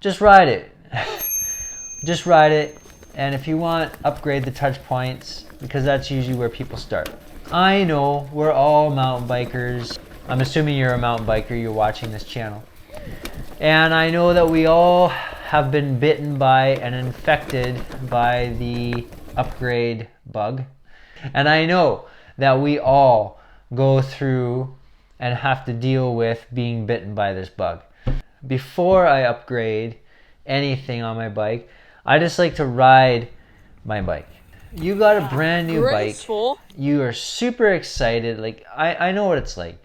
just ride it. Just ride it. And if you want, upgrade the touch points, because that's usually where people start. I know we're all mountain bikers. I'm assuming you're a mountain biker, you're watching this channel. And I know that we all have been bitten by and infected by the upgrade bug. And I know that we all go through and have to deal with being bitten by this bug. Before I upgrade anything on my bike, I just like to ride my bike. You got a brand new graceful bike. You are super excited. Like, I know what it's like.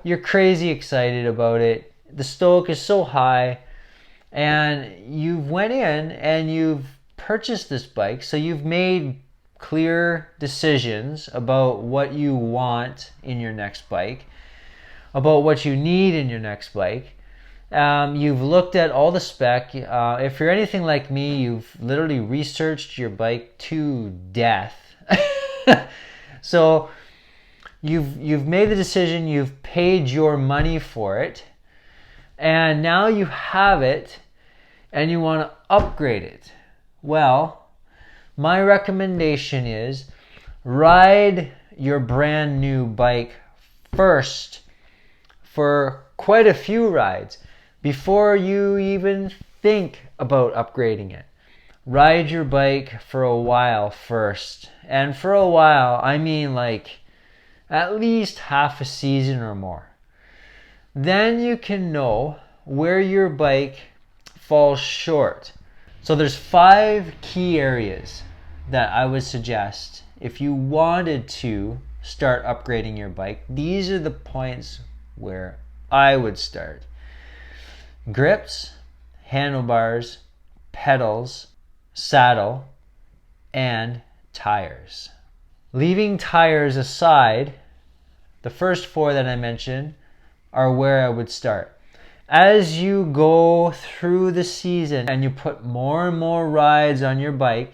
You're crazy excited about it. The stoke is so high. And you've went in and you've purchased this bike. So you've made clear decisions about what you want in your next bike, about what you need in your next bike. You've looked at all the spec. If you're anything like me, you've literally researched your bike to death. So you've made the decision, you've paid your money for it, and now you have it and you want to upgrade it. Well, my recommendation is ride your brand new bike first for quite a few rides before you even think about upgrading it. Ride your bike for a while first. And for a while, I mean like at least half a season or more. Then you can know where your bike falls short. So there's 5 key areas that I would suggest if you wanted to start upgrading your bike. These are the points where I would start. Grips, handlebars, pedals, saddle, and tires. Leaving tires aside, the first 4 that I mentioned are where I would start. As you go through the season and you put more and more rides on your bike,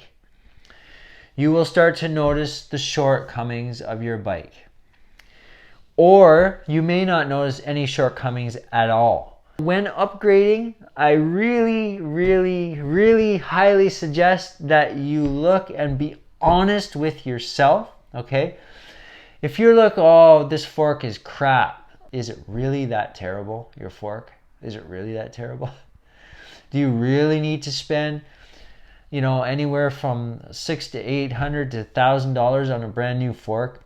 you will start to notice the shortcomings of your bike. Or you may not notice any shortcomings at all. When upgrading, I really, really, really highly suggest that you look and be honest with yourself, okay? If you look, oh, this fork is crap, is it really that terrible, your fork? Is it really that terrible? Do you really need to spend, anywhere from $600 to $800 to $1,000 on a brand new fork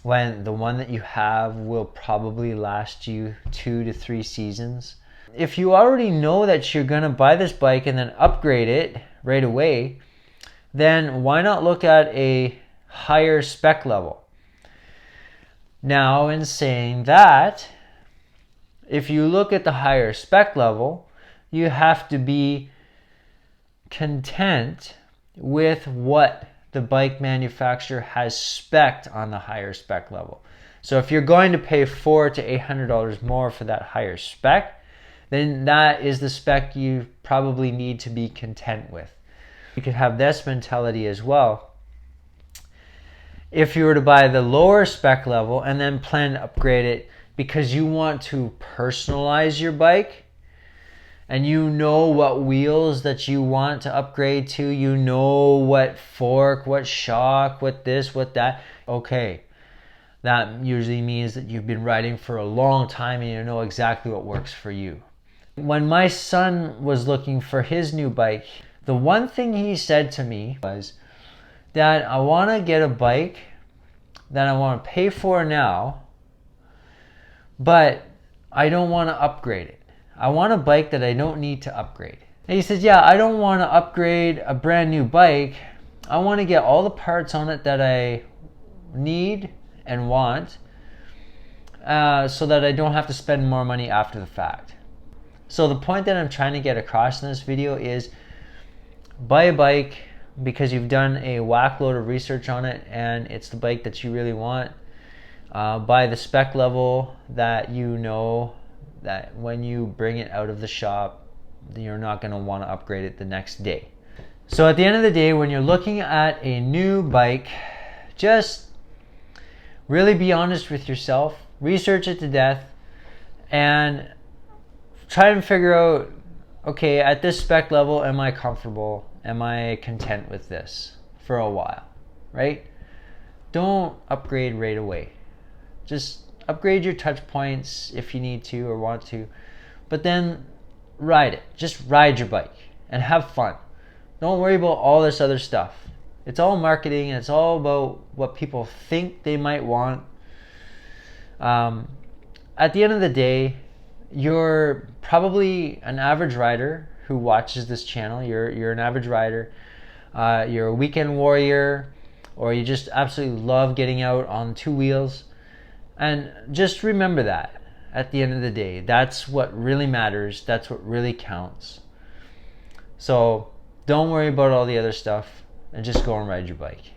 when the one that you have will probably last you 2 to 3 seasons? If you already know that you're going to buy this bike and then upgrade it right away, then why not look at a higher spec level? Now, in saying that, if you look at the higher spec level, you have to be content with what the bike manufacturer has spec'd on the higher spec level. So if you're going to pay $400 to $800 more for that higher spec, then that is the spec you probably need to be content with. You could have this mentality as well. If you were to buy the lower spec level and then plan to upgrade it because you want to personalize your bike, and you know what wheels that you want to upgrade to, you know what fork, what shock, what this, what that, okay, that usually means that you've been riding for a long time and you know exactly what works for you. When my son was looking for his new bike, the one thing he said to me was that I want to get a bike that I want to pay for now, but I don't want to upgrade it. I want a bike that I don't need to upgrade. And he says, yeah, I don't want to upgrade a brand new bike. I want to get all the parts on it that I need and want, so that I don't have to spend more money after the fact. So the point that I'm trying to get across in this video is buy a bike because you've done a whack load of research on it and it's the bike that you really want. By the spec level that you know that when you bring it out of the shop, you're not going to want to upgrade it the next day. So at the end of the day, when you're looking at a new bike, just really be honest with yourself, research it to death, and try and figure out, okay, at this spec level, am I comfortable? Am I content with this for a while, right? Don't upgrade right away. Just upgrade your touch points if you need to or want to, but then ride it. Just ride your bike and have fun. Don't worry about all this other stuff. It's all marketing, and it's all about what people think they might want. At the end of the day, you're probably an average rider who watches this channel. You're an average rider. You're a weekend warrior, or you just absolutely love getting out on two wheels. And just remember that at the end of the day, that's what really matters. That's what really counts. So don't worry about all the other stuff and just go and ride your bike.